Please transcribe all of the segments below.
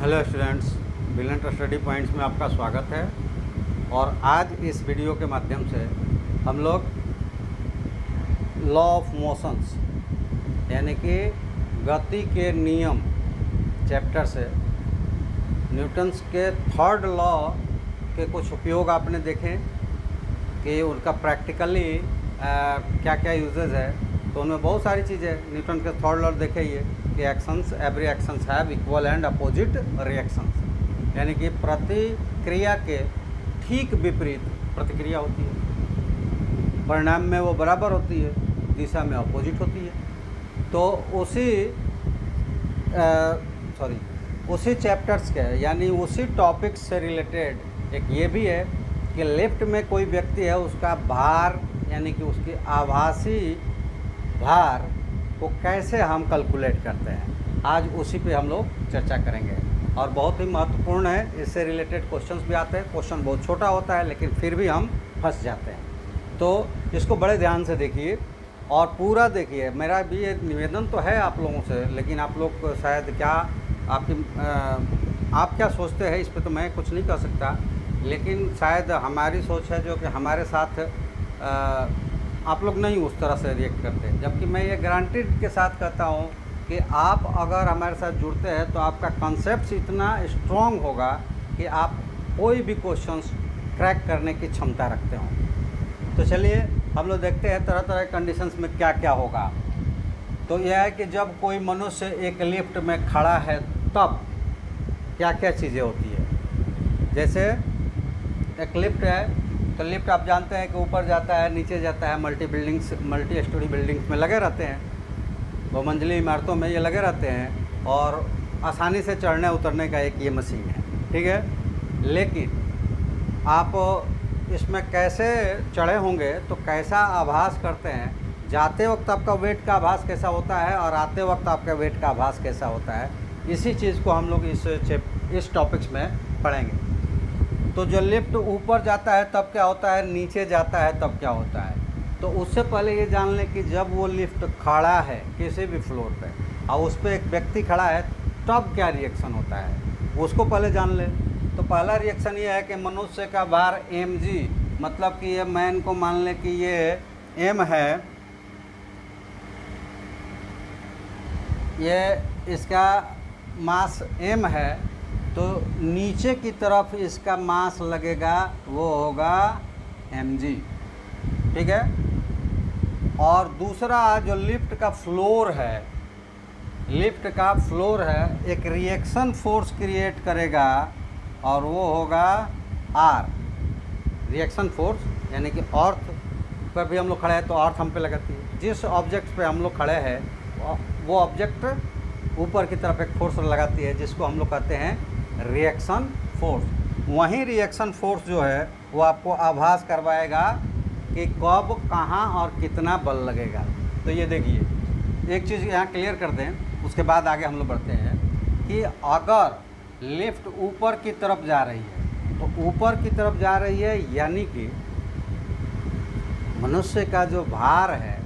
Hello students, brilliant study points में आपका स्वागत है। और आज इस वीडियो के माध्यम से हम लोग लॉ ऑफ मोशंस यानी कि गति के नियम चैप्टर से न्यूटन्स के थर्ड लॉ के कुछ उपयोग आपने देखे कि उनका प्रैक्टिकली क्या क्या यूजेज है। तो उनमें बहुत सारी चीज़ें न्यूटन के थर्ड लॉ देखे ही है कि actions every actions have equal and opposite reactions, यानी कि प्रतिक्रिया के ठीक विपरीत प्रतिक्रिया होती है, परिणाम में वो बराबर होती है, दिशा में अपोजिट होती है। तो उसी चैप्टर्स के यानी उसी टॉपिक से रिलेटेड एक ये भी है कि लिफ्ट में कोई व्यक्ति है, उसका भार यानी कि उसकी आभासी भार को कैसे हम कैलकुलेट करते हैं, आज उसी पे हम लोग चर्चा करेंगे। और बहुत ही महत्वपूर्ण है, इससे रिलेटेड क्वेश्चंस भी आते हैं। क्वेश्चन बहुत छोटा होता है लेकिन फिर भी हम फंस जाते हैं, तो इसको बड़े ध्यान से देखिए और पूरा देखिए। मेरा भी ये निवेदन तो है आप लोगों से, लेकिन आप लोग शायद क्या आप क्या सोचते हैं इस पर तो मैं कुछ नहीं कह सकता, लेकिन शायद हमारी सोच है जो कि हमारे साथ आप लोग नहीं उस तरह से रिएक्ट करते। जबकि मैं ये गारंटीड के साथ कहता हूँ कि आप अगर हमारे साथ जुड़ते हैं तो आपका कॉन्सेप्ट इतना स्ट्रॉन्ग होगा कि आप कोई भी क्वेश्चंस क्रैक करने की क्षमता रखते हो। तो चलिए हम लोग देखते हैं तरह तरह के कंडीशंस में क्या क्या होगा। तो यह है कि जब कोई मनुष्य एक लिफ्ट में खड़ा है तब क्या क्या चीज़ें होती है। जैसे एक लिफ्ट है तो लिफ्ट आप जानते हैं कि ऊपर जाता है, नीचे जाता है, मल्टी स्टोरी बिल्डिंग्स में लगे रहते हैं, बहुमंजिली इमारतों में ये लगे रहते हैं और आसानी से चढ़ने उतरने का एक ये मशीन है, ठीक है। लेकिन आप इसमें कैसे चढ़े होंगे तो कैसा आभास करते हैं, जाते वक्त आपका वेट का आभास कैसा होता है और आते वक्त आपका वेट का आभास कैसा होता है, इसी चीज़ को हम लोग इस टॉपिक्स में पढ़ेंगे। तो जो लिफ्ट ऊपर जाता है तब क्या होता है, नीचे जाता है तब क्या होता है। तो उससे पहले ये जान लें कि जब वो लिफ्ट खड़ा है किसी भी फ्लोर पे और उस पर एक व्यक्ति खड़ा है तब क्या रिएक्शन होता है, उसको पहले जान लें। तो पहला रिएक्शन ये है कि मनुष्य का भार mg, मतलब कि ये मैं इनको मान लें कि ये m है, ये इसका मास m है, तो नीचे की तरफ इसका मास लगेगा वो होगा mg, ठीक है। और दूसरा जो लिफ्ट का फ्लोर है, एक रिएक्शन फोर्स क्रिएट करेगा और वो होगा r, रिएक्शन फोर्स यानी कि अर्थ पर भी हम लोग खड़े हैं तो अर्थ हम पे लगाती है। जिस ऑब्जेक्ट पे हम लोग खड़े हैं वो ऑब्जेक्ट ऊपर की तरफ एक फोर्स लगाती है जिसको हम लोग कहते हैं रिएक्शन फोर्स। वहीं रिएक्शन फोर्स जो है वो आपको आभास करवाएगा कि कब, कहाँ और कितना बल लगेगा। तो ये देखिए एक चीज़ यहाँ क्लियर कर दें, उसके बाद आगे हम लोग बढ़ते हैं कि अगर लिफ्ट ऊपर की तरफ जा रही है तो ऊपर की तरफ जा रही है यानी कि मनुष्य का जो भार है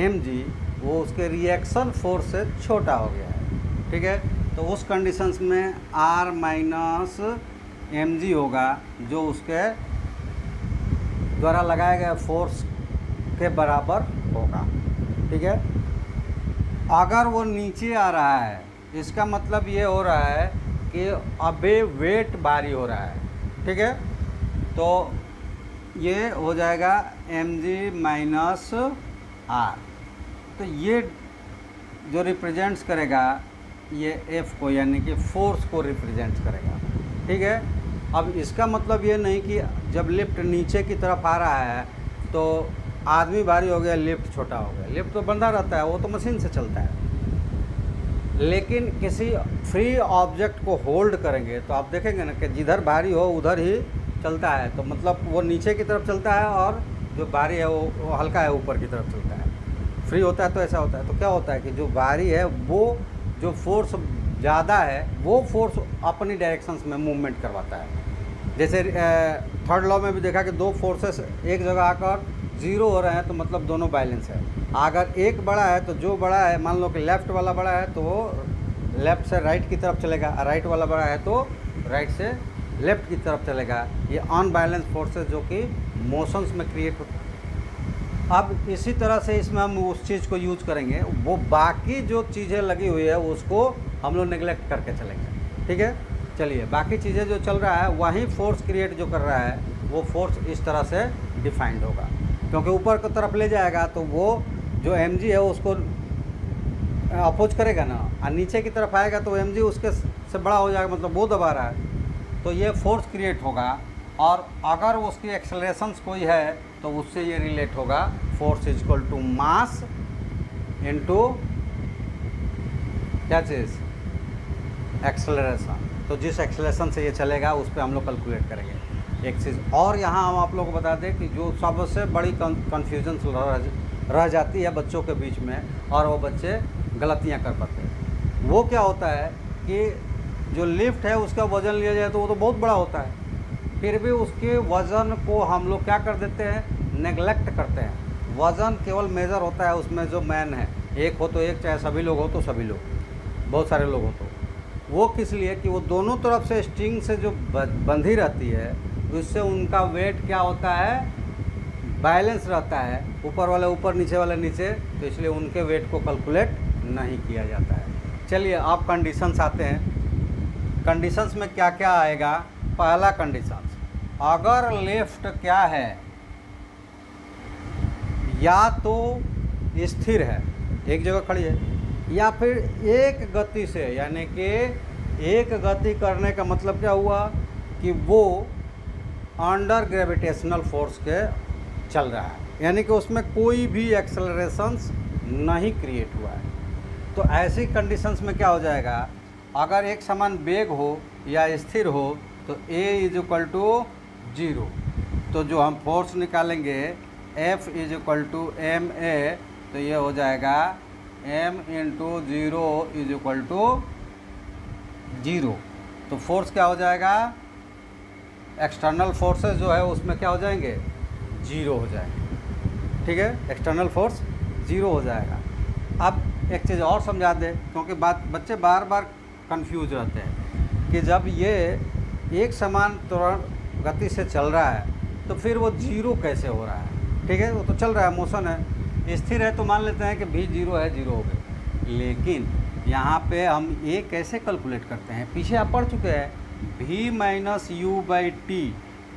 mg वो उसके रिएक्शन फोर्स से छोटा हो गया है, ठीक है। तो उस कंडीशंस में r माइनस mg होगा जो उसके द्वारा लगाए गए फोर्स के बराबर होगा, ठीक है। अगर वो नीचे आ रहा है इसका मतलब ये हो रहा है कि अबे वेट भारी हो रहा है, ठीक है। तो ये हो जाएगा mg माइनस r। तो ये जो रिप्रेजेंट्स करेगा ये f को यानी कि फोर्स को रिप्रेजेंट करेगा, ठीक है। अब इसका मतलब ये नहीं कि जब लिफ्ट नीचे की तरफ आ रहा है तो आदमी भारी हो गया, लिफ्ट छोटा हो गया। लिफ्ट तो बंधा रहता है, वो तो मशीन से चलता है। लेकिन किसी फ्री ऑब्जेक्ट को होल्ड करेंगे तो आप देखेंगे ना कि जिधर भारी हो उधर ही चलता है, तो मतलब वो नीचे की तरफ चलता है और जो भारी है वो हल्का है ऊपर की तरफ चलता है। फ्री होता है तो ऐसा होता है। तो क्या होता है कि जो भारी है वो जो फोर्स ज़्यादा है वो फोर्स अपनी डायरेक्शंस में मूवमेंट करवाता है। जैसे थर्ड लॉ में भी देखा कि दो फोर्सेस एक जगह आकर ज़ीरो हो रहे हैं तो मतलब दोनों बैलेंस है। अगर एक बड़ा है तो जो बड़ा है, मान लो कि लेफ़्ट वाला बड़ा है तो वो लेफ़्ट से राइट की तरफ चलेगा, राइट वाला बड़ा है तो राइट से लेफ़्ट की तरफ चलेगा। ये अनबैलेंस फोर्सेस जो कि मोशंस में क्रिएट होते हैं। अब इसी तरह से इसमें हम उस चीज़ को यूज करेंगे, वो बाकी जो चीज़ें लगी हुई है उसको हम लोग नेगलेक्ट करके चलेंगे। ठीक है, चलिए बाकी चीज़ें जो चल रहा है वहीं फोर्स क्रिएट जो कर रहा है वो फोर्स इस तरह से डिफाइंड होगा, क्योंकि ऊपर की तरफ ले जाएगा तो वो जो mg है उसको अपोज करेगा ना, और नीचे की तरफ आएगा तो mg उसके से बड़ा हो जाएगा, मतलब वो दबा रहा है तो ये फोर्स क्रिएट होगा। और अगर उसकी एक्सेलरेशंस कोई है तो उससे ये रिलेट होगा, force is equal to mass into क्या चीज़, एक्सेलरेशन। तो जिस एक्सेलरेशन से ये चलेगा उस पर हम लोग कैलकुलेट करेंगे। एक चीज़ और यहाँ हम आप लोगों को बता दें कि जो सबसे बड़ी कन्फ्यूजन रह जाती है बच्चों के बीच में और वो बच्चे गलतियाँ कर पाते हैं, वो क्या होता है कि जो लिफ्ट है उसका वज़न लिया जाए तो वो तो बहुत बड़ा होता है, फिर भी उसके वज़न को हम लोग क्या कर देते हैं, नेगलेक्ट करते हैं। वज़न केवल मेज़र होता है उसमें जो मैन है, एक हो तो एक, चाहे सभी लोग हो तो सभी लोग, बहुत सारे लोग हो तो वो, किस लिए कि वो दोनों तरफ से स्ट्रिंग से जो बंधी रहती है उससे उनका वेट क्या होता है, बैलेंस रहता है, ऊपर वाले ऊपर नीचे वाले नीचे, तो इसलिए उनके वेट को कैलकुलेट नहीं किया जाता है। चलिए अब कंडीशंस आते हैं। कंडीशंस में क्या क्या आएगा। पहला कंडीशन, अगर लिफ्ट क्या है, या तो स्थिर है, एक जगह खड़ी है, या फिर एक गति से, यानी कि एक गति करने का मतलब क्या हुआ कि वो अंडर ग्रेविटेशनल फोर्स के चल रहा है, यानी कि उसमें कोई भी एक्सेलरेशंस नहीं क्रिएट हुआ है। तो ऐसी कंडीशंस में क्या हो जाएगा, अगर एक समान वेग हो या स्थिर हो तो a इज इक्वल टू 0, तो जो हम फोर्स निकालेंगे F is equal to ma, तो ये हो जाएगा m into 0 is equal to 0। तो फोर्स क्या हो जाएगा, एक्सटर्नल फोर्सेस जो है उसमें क्या हो जाएंगे, 0 हो जाएंगे। ठीक है, एक्सटर्नल फोर्स 0 हो जाएगा। अब एक चीज़ और समझा दें, क्योंकि बच्चे बार बार कंफ्यूज रहते हैं कि जब ये एक समान त्वरण गति से चल रहा है तो फिर वो 0 कैसे हो रहा है। ठीक है, वो तो चल रहा है, मोशन है, स्थिर है तो मान लेते हैं कि भी 0 है, 0 हो गए। लेकिन यहाँ पे हम ये कैसे कैलकुलेट करते हैं, पीछे आप पढ़ चुके हैं, v minus you by T,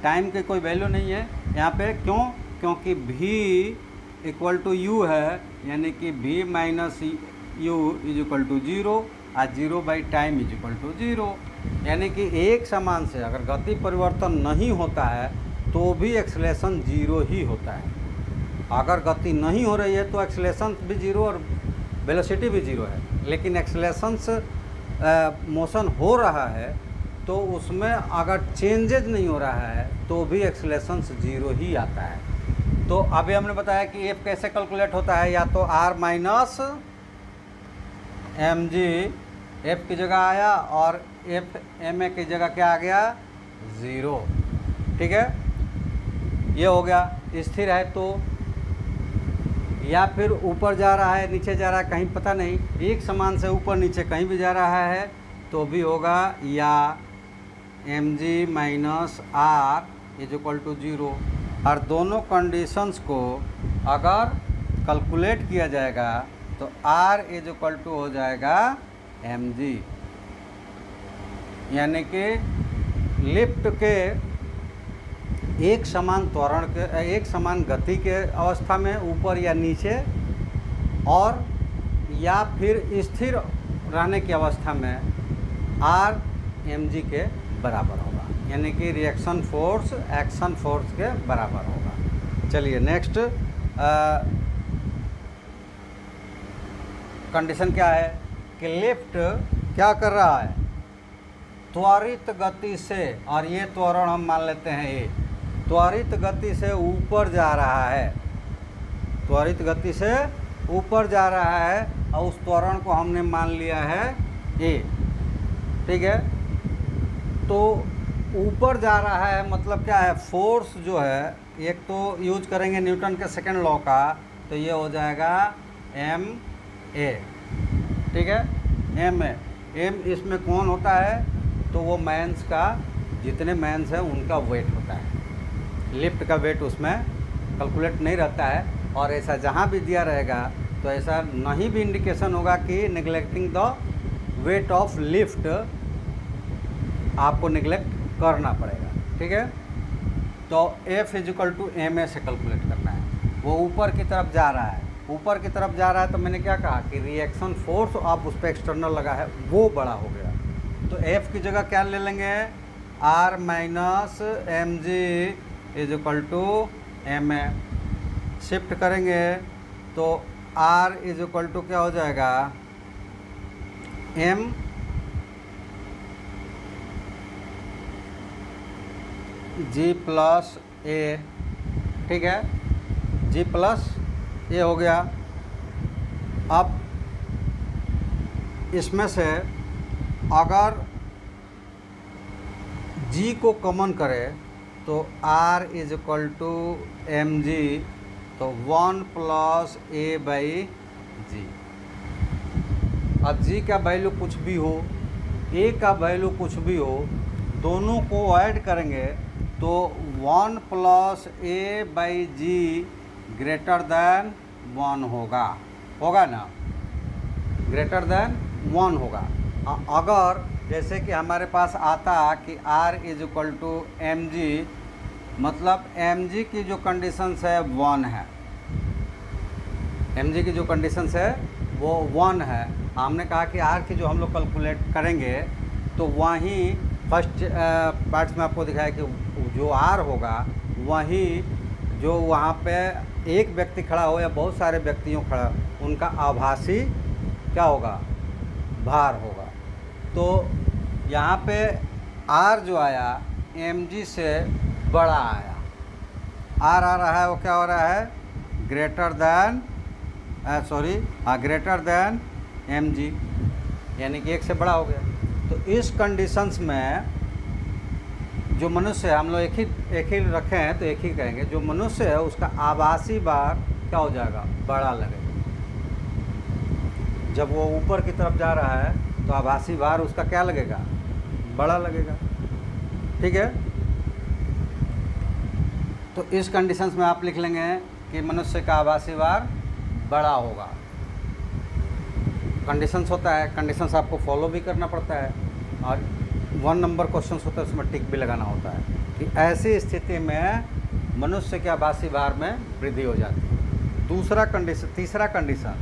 time की कोई वैल्यू नहीं है यहाँ पे। क्यों, क्योंकि v इक्वल टू यू है, यानी कि v minus u is equal to 0 और 0 by time is equal to 0, यानी कि एक समान से अगर गति परिवर्तन नहीं होता है तो भी एक्सेलरेशन 0 ही होता है। अगर गति नहीं हो रही है तो एक्सेलरेशन भी 0 और वेलोसिटी भी 0 है, लेकिन एक्सेलरेशंस मोशन हो रहा है तो उसमें अगर चेंजेज नहीं हो रहा है तो भी एक्सेलरेशंस 0 ही आता है। तो अभी हमने बताया कि F कैसे कैलकुलेट होता है, या तो R माइनस mg, F की जगह आया, और F ma की जगह क्या आ गया, 0। ठीक है, ये हो गया। स्थिर है तो, या फिर ऊपर जा रहा है, नीचे जा रहा है, कहीं पता नहीं, एक समान से ऊपर नीचे कहीं भी जा रहा है तो भी होगा, या mg minus r is equal to 0। और दोनों कंडीशंस को अगर कैलकुलेट किया जाएगा तो r इज इक्वल टू हो जाएगा mg, यानी कि लिफ्ट के एक समान त्वरण के, एक समान गति के अवस्था में ऊपर या नीचे, और या फिर स्थिर रहने की अवस्था में r mg के बराबर होगा, यानी कि रिएक्शन फोर्स एक्शन फोर्स के बराबर होगा। चलिए नेक्स्ट कंडीशन क्या है कि लिफ्ट क्या कर रहा है, त्वरित गति से, और ये त्वरण हम मान लेते हैं ये, त्वरित गति से ऊपर जा रहा है, त्वरित गति से ऊपर जा रहा है, और उस त्वरण को हमने मान लिया है ए। ठीक है, तो ऊपर जा रहा है मतलब क्या है, फोर्स जो है, एक तो यूज करेंगे न्यूटन के सेकंड लॉ का, तो ये हो जाएगा एम ए। ठीक है, एम ए, एम इसमें कौन होता है, तो वो मैंस का, जितने मैंस हैं उनका वेट होता है। लिफ्ट का वेट उसमें कैलकुलेट नहीं रहता है। और ऐसा जहाँ भी दिया रहेगा तो ऐसा नहीं भी इंडिकेशन होगा कि neglecting the weight of lift, आपको निगलेक्ट करना पड़ेगा। ठीक है, तो F = ma से कैलकुलेट करना है। वो ऊपर की तरफ जा रहा है, ऊपर की तरफ जा रहा है, तो मैंने क्या कहा कि रिएक्शन फोर्स आप उस पर एक्सटर्नल लगा है वो बड़ा हो गया। तो F की जगह क्या ले लेंगे, R - mg = ma। शिफ्ट करेंगे तो R = क्या हो जाएगा, m g + a। ठीक है, g + a हो गया। अब इसमें से अगर g को कॉमन करें तो R = mg, तो 1 + a/g। अब g का वैल्यू कुछ भी हो, a का वैल्यू कुछ भी हो, दोनों को ऐड करेंगे तो 1 + a/g ग्रेटर दैन 1 होगा ना, ग्रेटर दैन 1 होगा। अगर जैसे कि हमारे पास आता कि R = mg, मतलब mg की जो कंडीशंस है 1 है, mg की जो कंडीशंस है वो 1 है। हमने कहा कि R की जो हम लोग कैलकुलेट करेंगे तो वहीं फर्स्ट पार्ट्स में आपको दिखाया कि जो R होगा वहीं जो वहाँ पे एक व्यक्ति खड़ा हो या बहुत सारे व्यक्तियों खड़ा, उनका आभासी क्या होगा, भार होगा। तो यहाँ पे R जो आया mg से बड़ा आया, R आ रहा है वो क्या हो रहा है, ग्रेटर दैन mg, यानी कि 1 से बड़ा हो गया। तो इस कंडीशंस में जो मनुष्य है, हम लोग एक ही रखे हैं तो एक ही कहेंगे, जो मनुष्य है उसका आभासी भार क्या हो जाएगा, बड़ा लगेगा। जब वो ऊपर की तरफ जा रहा है तो आभासी भार उसका क्या लगेगा, बड़ा लगेगा। ठीक है, तो इस कंडीशंस में आप लिख लेंगे कि मनुष्य का आभासी भार बड़ा होगा। कंडीशंस होता है, कंडीशंस आपको फॉलो भी करना पड़ता है, और 1 नंबर क्वेश्चंस होता है उसमें टिक भी लगाना होता है कि ऐसी स्थिति में मनुष्य के आभासी भार में वृद्धि हो जाती है। तीसरा कंडीशन,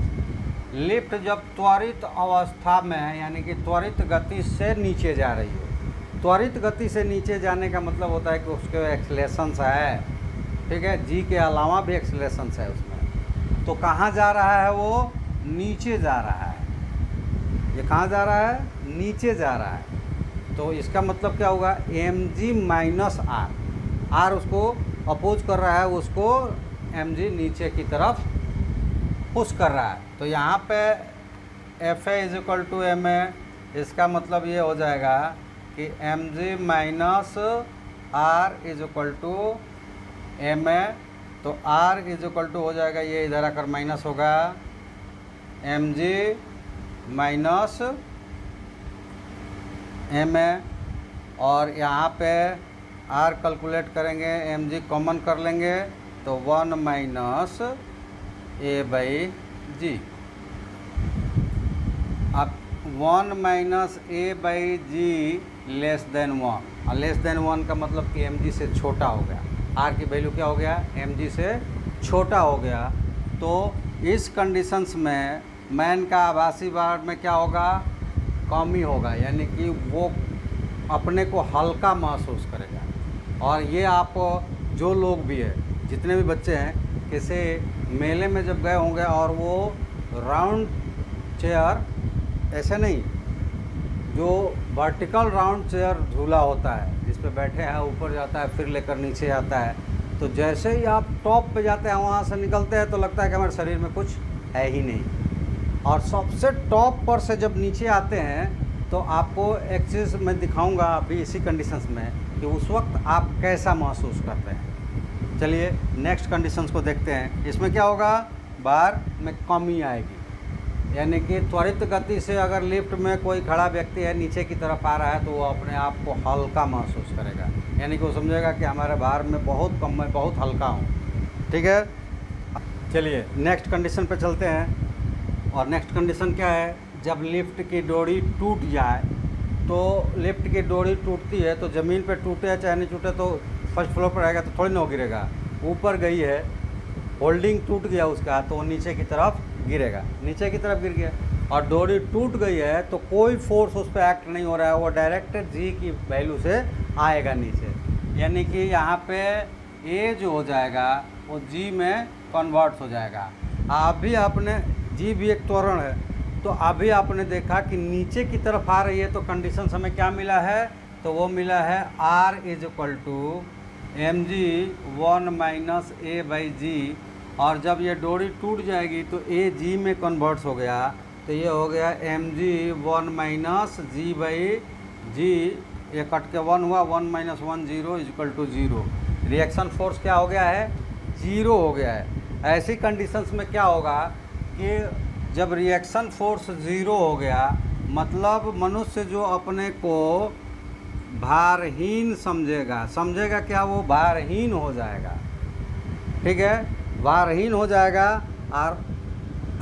लिफ्ट जब त्वरित अवस्था में, यानी कि त्वरित गति से नीचे जा रही हो। त्वरित गति से नीचे जाने का मतलब होता है कि उसके एक्सेलरेशंस है, ठीक है, जी के अलावा भी एक्सेलरेशंस है उसमें। तो कहाँ जा रहा है, वो नीचे जा रहा है। ये कहाँ जा रहा है, नीचे जा रहा है। तो इसका मतलब क्या होगा, mg - r, r उसको अपोज कर रहा है, उसको mg नीचे की तरफ पुश कर रहा है। तो यहाँ पे fa = ma, इसका मतलब ये हो जाएगा कि mg - r = ma। तो r हो जाएगा, ये इधर आकर माइनस होगा, mg - ma, और यहाँ पे r कैलकुलेट करेंगे, mg कॉमन कर लेंगे तो 1 - a/g। अब 1 - a/g लेस देन 1, और लेस देन 1 का मतलब कि mg से छोटा हो गया। r की वैल्यू क्या हो गया, mg से छोटा हो गया। तो इस कंडीशंस में मैन का आभासी भार में क्या होगा, कमी होगा, यानी कि वो अपने को हल्का महसूस करेगा। और ये आप जो लोग भी है, जितने भी बच्चे हैं, किसी मेले में जब गए होंगे और वो राउंड चेयर, ऐसे नहीं, जो वर्टिकल राउंड चेयर झूला होता है जिस पे बैठे हैं, ऊपर जाता है फिर लेकर नीचे आता है, तो जैसे ही आप टॉप पे जाते हैं, वहाँ से निकलते हैं तो लगता है कि हमारे शरीर में कुछ है ही नहीं। और सबसे टॉप पर से जब नीचे आते हैं तो आपको एक चीज़ मैं दिखाऊंगा अभी इसी कंडीशंस में कि उस वक्त आप कैसा महसूस करते हैं। चलिए नेक्स्ट कंडीशंस को देखते हैं। इसमें क्या होगा, भार में कमी आएगी। यानी कि त्वरित गति से अगर लिफ्ट में कोई खड़ा व्यक्ति है नीचे की तरफ आ रहा है तो वो अपने आप को हल्का महसूस करेगा, यानी कि वो समझेगा कि हमारे भार में बहुत कम, मैं बहुत हल्का हूँ। ठीक है, चलिए नेक्स्ट कंडीशन पे चलते हैं। और नेक्स्ट कंडीशन क्या है, जब लिफ्ट की डोरी टूट जाए, तो लिफ्ट की डोरी टूटती है तो ज़मीन पे टूटे या चाहे नहीं टूटे तो फर्स्ट फ्लोर पर आएगा तो थोड़ी ना गिरेगा। ऊपर गई है, होल्डिंग टूट गया उसका, तो वो नीचे की तरफ गिरेगा, नीचे की तरफ गिर गया। और डोरी टूट गई है तो कोई फोर्स उस पर एक्ट नहीं हो रहा है, वो डायरेक्ट जी की वैल्यू से आएगा नीचे, यानी कि यहाँ पे ए जो हो जाएगा वो जी में कन्वर्ट हो जाएगा। अभी आपने जी भी एक त्वरण है, तो अभी आपने देखा कि नीचे की तरफ आ रही है, तो कंडीशन हमें क्या मिला है, तो वो मिला है R is equal to M G 1 minus A by G. और जब ये डोरी टूट जाएगी तो ए जी में कन्वर्ट्स हो गया, तो ये हो गया M G 1 minus G by G, ये कट के 1 हुआ, 1 minus 1 0 is equal to 0। Reaction force क्या हो गया है, 0 हो गया है। ऐसी कंडीशंस में क्या होगा कि जब रिएक्शन फोर्स 0 हो गया, मतलब मनुष्य जो अपने को भारहीन समझेगा क्या, वो भारहीन हो जाएगा। ठीक है, भारहीन हो जाएगा। और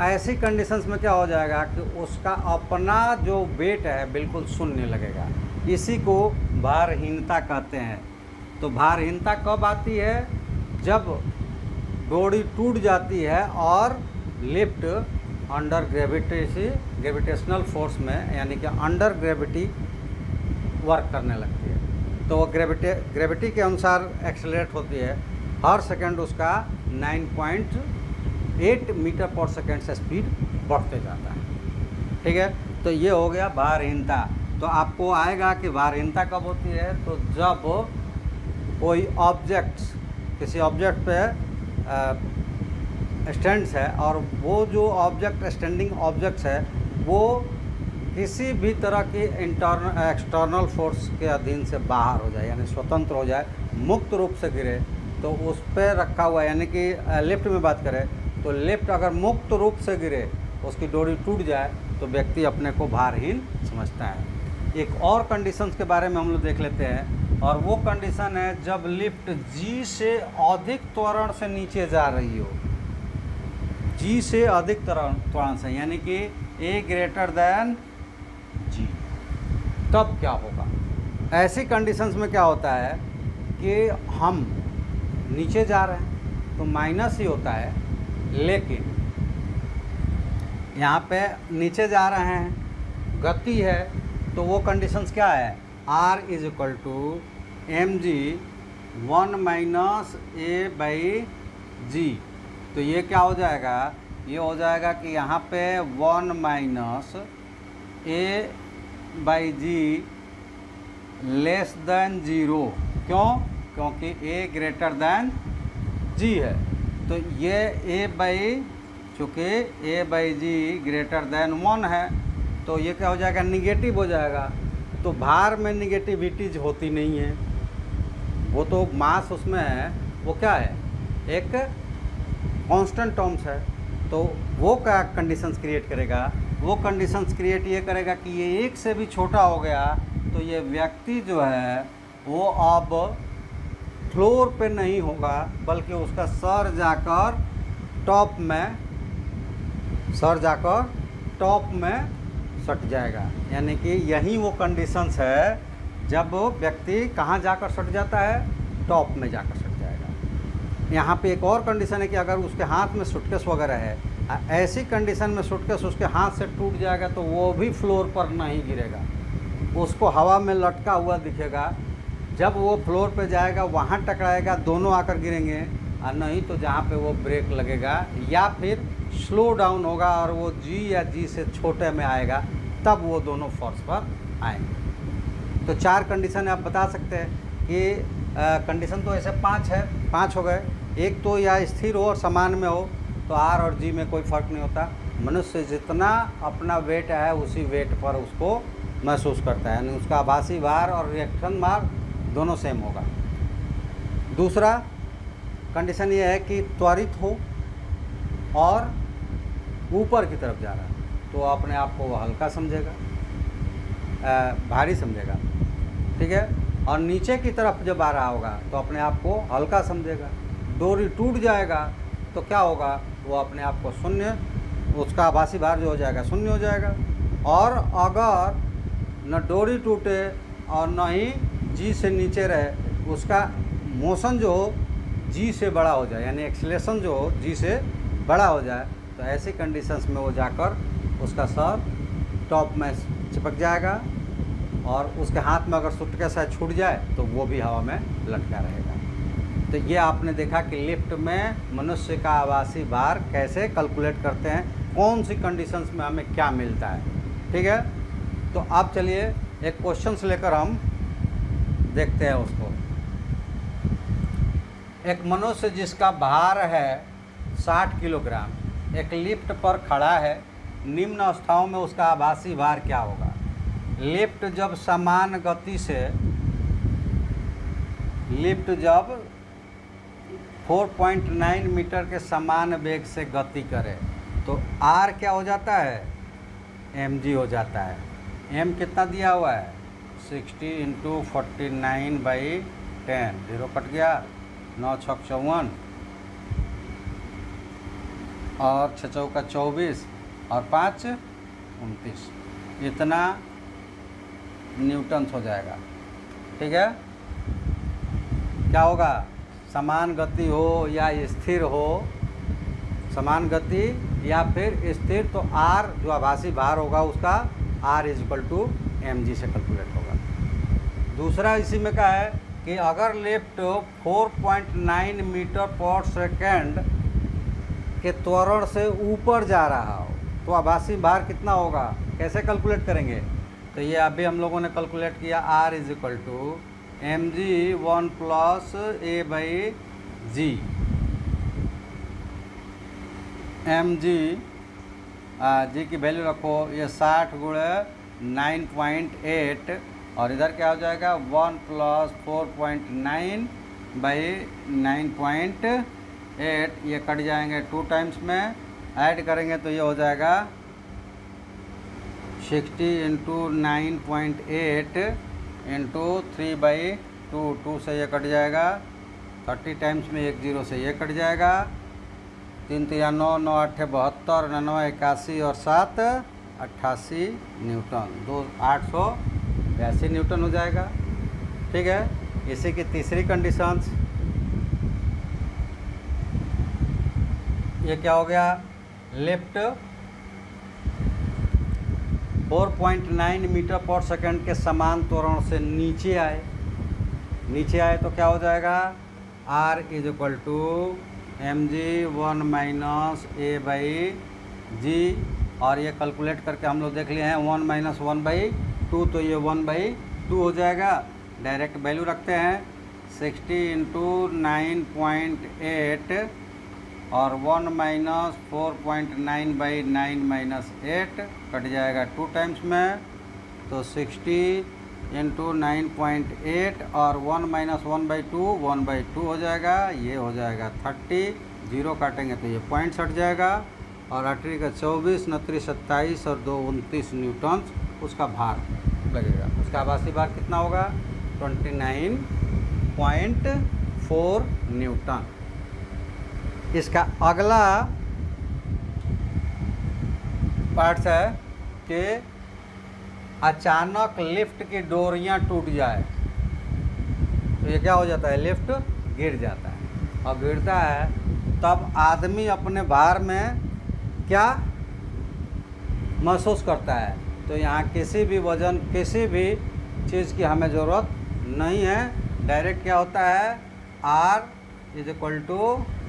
ऐसी कंडीशंस में क्या हो जाएगा कि उसका अपना जो वेट है बिल्कुल शून्य लगेगा, इसी को भारहीनता कहते हैं। तो भारहीनता कब आती है, जब डोरी टूट जाती है और लिफ्ट अंडर ग्रेविटेशनल फोर्स में, यानी कि अंडर ग्रेविटी वर्क करने लगती है। तो वो ग्रेविटी के अनुसार एक्सेलरेट होती है, हर सेकंड उसका 9.8 मीटर पर सेकंड से स्पीड बढ़ते जाता है। ठीक है, तो ये हो गया भारहीनता। तो आपको आएगा कि भारहीनता कब होती है, तो जब कोई ऑब्जेक्ट किसी ऑब्जेक्ट पे स्टैंड्स है और वो जो ऑब्जेक्ट स्टैंडिंग ऑब्जेक्ट्स है वो किसी भी तरह की एक्सटर्नल फोर्स के अधीन से बाहर हो जाए, यानी स्वतंत्र हो जाए, मुक्त रूप से गिरे, तो उस पर रखा हुआ, यानी कि लिफ्ट में बात करें तो लिफ्ट अगर मुक्त रूप से गिरे, उसकी डोरी टूट जाए, तो व्यक्ति अपने को भारहीन समझता है। एक और कंडीशंस के बारे में हम लोग देख लेते हैं, और वो कंडीशन है जब लिफ्ट जी से अधिक त्वरण से नीचे जा रही हो, जी से अधिक त्वरण से, यानी कि ए ग्रेटर देन जी। तब क्या होगा, ऐसी कंडीशंस में क्या होता है कि हम नीचे जा रहे हैं तो माइनस ही होता है, लेकिन यहाँ पे नीचे जा रहे हैं, गति है, तो वो कंडीशंस क्या है, R is equal to M G 1 minus A by G. तो ये क्या हो जाएगा, ये हो जाएगा कि यहाँ पे 1 minus A by g less than 0। क्यों, क्योंकि ए ग्रेटर देन जी है। तो ये ए बाई, चूँकि ए बाई जी ग्रेटर देन 1 है, तो ये क्या हो जाएगा, निगेटिव हो जाएगा। तो भार में निगेटिविटीज होती नहीं है, वो तो मास उसमें है, वो क्या है, एक कांस्टेंट टर्म्स है। तो वो क्या कंडीशंस क्रिएट करेगा, वो कंडीशंस क्रिएट ये करेगा कि ये एक से भी छोटा हो गया, तो ये व्यक्ति जो है वो अब फ्लोर पे नहीं होगा, बल्कि उसका सर जाकर टॉप में सट जाएगा। यानी कि यही वो कंडीशंस है जब व्यक्ति कहाँ जाकर सट जाता है, टॉप में जाकर सट जाएगा। यहाँ पे एक और कंडीशन है कि अगर उसके हाथ में सूटकेस वगैरह है, ऐसी कंडीशन में सूटकेस उसके हाथ से टूट जाएगा तो वो भी फ्लोर पर नहीं गिरेगा, उसको हवा में लटका हुआ दिखेगा। जब वो फ्लोर पे जाएगा वहाँ टकराएगा, दोनों आकर गिरेंगे, और नहीं तो जहाँ पे वो ब्रेक लगेगा या फिर स्लो डाउन होगा और वो जी या जी से छोटे में आएगा, तब वो दोनों फोर्स पर आएंगे। तो 4 कंडीशन आप बता सकते हैं कि कंडीशन तो ऐसे 5 हो गए। एक तो या स्थिर हो और समान में हो, तो आर और जी में कोई फ़र्क नहीं होता, मनुष्य जितना अपना वेट है उसी वेट पर उसको महसूस करता है, यानी उसका आभासी भार और रिएक्शन भार दोनों सेम होगा। दूसरा कंडीशन ये है कि त्वरित हो और ऊपर की तरफ जा रहा है। तो अपने आप को वो हल्का समझेगा, भारी समझेगा, ठीक है। और नीचे की तरफ जब आ रहा होगा तो अपने आप को हल्का समझेगा। डोरी टूट जाएगा तो क्या होगा, वो अपने आप को शून्य, उसका आभासी भार जो हो जाएगा शून्य हो जाएगा। और अगर न डोरी टूटे और न ही जी से नीचे रहे, उसका मोशन जो हो जी से बड़ा हो जाए, यानी एक्सीलरेशन जो हो जी से बड़ा हो जाए, तो ऐसी कंडीशंस में वो जाकर उसका सर टॉप में चिपक जाएगा और उसके हाथ में अगर सूटकेस है छूट जाए तो वो भी हवा में लटका रहेगा। तो ये आपने देखा कि लिफ्ट में मनुष्य का आभासी भार कैसे कैलकुलेट करते हैं, कौन सी कंडीशंस में हमें क्या मिलता है, ठीक है। तो अब चलिए एक क्वेश्चन लेकर हम देखते हैं उसको। एक मनुष्य जिसका भार है 60 किलोग्राम एक लिफ्ट पर खड़ा है, निम्न अवस्थाओं में उसका आभासी भार क्या होगा। लिफ्ट जब समान गति से 4.9 मीटर के समान वेग से गति करे तो आर क्या हो जाता है, mg हो जाता है। m कितना दिया हुआ है, 60 × 49/10, 0 कट गया, 9 × 6 = 54 और 6 × 4 = 24 और 5 × 29, इतना न्यूटन्स हो जाएगा, ठीक है। क्या होगा, समान गति हो या स्थिर हो, समान गति या फिर स्थिर, तो आर जो आभासी भार होगा उसका R = mg से कैलकुलेट होगा। दूसरा इसी में क्या है कि अगर लिफ्ट 4.9 मीटर/सेकंड के त्वरण से ऊपर जा रहा हो तो आभासी भार कितना होगा, कैसे कैलकुलेट करेंगे। तो ये अभी हम लोगों ने कैलकुलेट किया, R = mg 1 + a/g। mg जी की वैल्यू रखो, ये 60 × 9.8 और इधर क्या हो जाएगा 1 + 4.9/9.8, ये कट जाएंगे 2 टाइम्स में, ऐड करेंगे तो ये हो जाएगा 60 × 9.8 × 3/2, 2 से ये कट जाएगा, 30 टाइम्स में 1 0 से ये कट जाएगा, 3 × 3 = 9, 9 × 8 = 72, 9 × 81 और 7 = 88 न्यूटन, 882 न्यूटन हो जाएगा, ठीक है। इसी की तीसरी कंडीशंस, ये क्या हो गया, लिफ्ट 4.9 मीटर/सेकंड के समान त्वरण से नीचे आए तो क्या हो जाएगा, R = mg 1 - a/g, और ये कैलकुलेट करके हम लोग देख लिए हैं 1 - 1/2, तो ये 1/2 हो जाएगा। डायरेक्ट वैल्यू रखते हैं, 60 × 9.8 और 1 - 4.9/9 - 8 कट जाएगा 2 टाइम्स में, तो 60 × 9.8 और 1 - 1/2 1/2 हो जाएगा, ये हो जाएगा 30, 0 काटेंगे तो ये पॉइंट्स हट जाएगा, और 8 का 24, 29 27 और 2 29 न्यूटन उसका भार लगेगा। उसका आभासी भार कितना होगा, 29.4 न्यूटन। इसका अगला पार्ट है कि अचानक लिफ्ट की डोरियां टूट जाए तो ये क्या हो जाता है, लिफ्ट गिर जाता है, और गिरता है तब आदमी अपने भार में क्या महसूस करता है। तो यहाँ किसी भी वजन, किसी भी चीज़ की हमें ज़रूरत नहीं है, डायरेक्ट क्या होता है, R =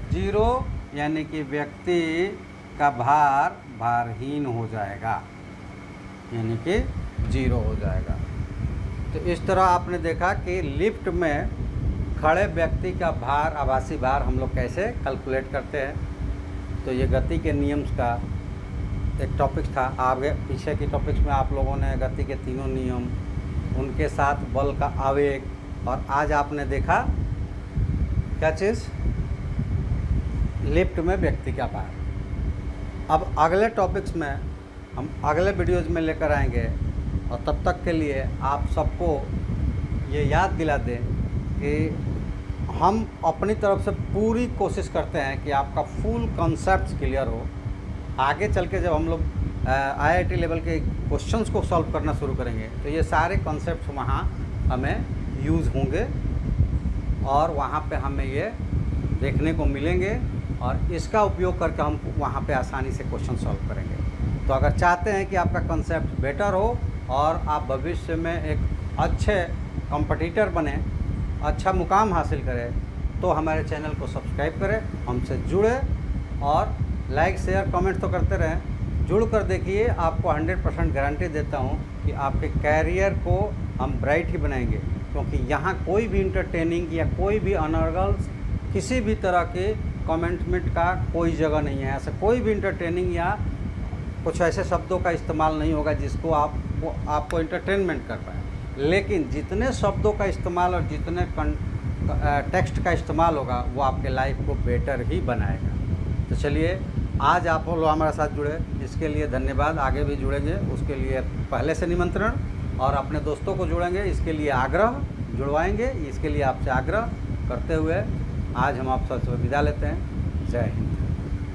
0, यानी कि व्यक्ति का भार भारहीन हो जाएगा, यानी कि 0 हो जाएगा। तो इस तरह आपने देखा कि लिफ्ट में खड़े व्यक्ति का भार, आभासी भार हम लोग कैसे कैलकुलेट करते हैं। तो ये गति के नियम्स का एक टॉपिक था। आगे पीछे की टॉपिक्स में आप लोगों ने गति के तीनों नियम, उनके साथ बल का आवेग, और आज आपने देखा क्या चीज़, लिफ्ट में व्यक्ति का भार। अब अगले टॉपिक्स में हम अगले वीडियोज़ में लेकर आएंगे। और तब तक के लिए आप सबको ये याद दिला दें कि हम अपनी तरफ से पूरी कोशिश करते हैं कि आपका फुल कॉन्सेप्ट क्लियर हो। आगे चल के जब हम लोग IIT लेवल के क्वेश्चंस को सॉल्व करना शुरू करेंगे तो ये सारे कॉन्सेप्ट्स वहाँ हमें यूज़ होंगे और वहाँ पे हमें ये देखने को मिलेंगे और इसका उपयोग करके हम वहाँ पे आसानी से क्वेश्चन सॉल्व करेंगे। तो अगर चाहते हैं कि आपका कॉन्सेप्ट बेटर हो और आप भविष्य में एक अच्छे कॉम्पिटिटर बने, अच्छा मुकाम हासिल करें, तो हमारे चैनल को सब्सक्राइब करें, हमसे जुड़े और लाइक शेयर कमेंट तो करते रहें। जुड़ कर देखिए, आपको 100% गारंटी देता हूँ कि आपके कैरियर को हम ब्राइट ही बनाएंगे, क्योंकि यहाँ कोई भी इंटरटेनिंग या कोई भी अनर्गल्स किसी भी तरह के कमेंटमेंट का कोई जगह नहीं है। ऐसा कोई भी इंटरटेनिंग या कुछ ऐसे शब्दों का इस्तेमाल नहीं होगा जिसको आपको इंटरटेनमेंट कर पाए। लेकिन जितने शब्दों का इस्तेमाल और जितने टेक्स्ट का इस्तेमाल होगा वो आपके लाइफ को बेटर ही बनाएगा। तो चलिए, आज आप लोग हमारे साथ जुड़े, इसके लिए धन्यवाद। आगे भी जुड़ेंगे, उसके लिए पहले से निमंत्रण, और अपने दोस्तों को जुड़ेंगे, इसके लिए आग्रह जुड़वाएंगे, इसके लिए आपसे आग्रह करते हुए आज हम आप सबसे विदा लेते हैं। जय हिंद।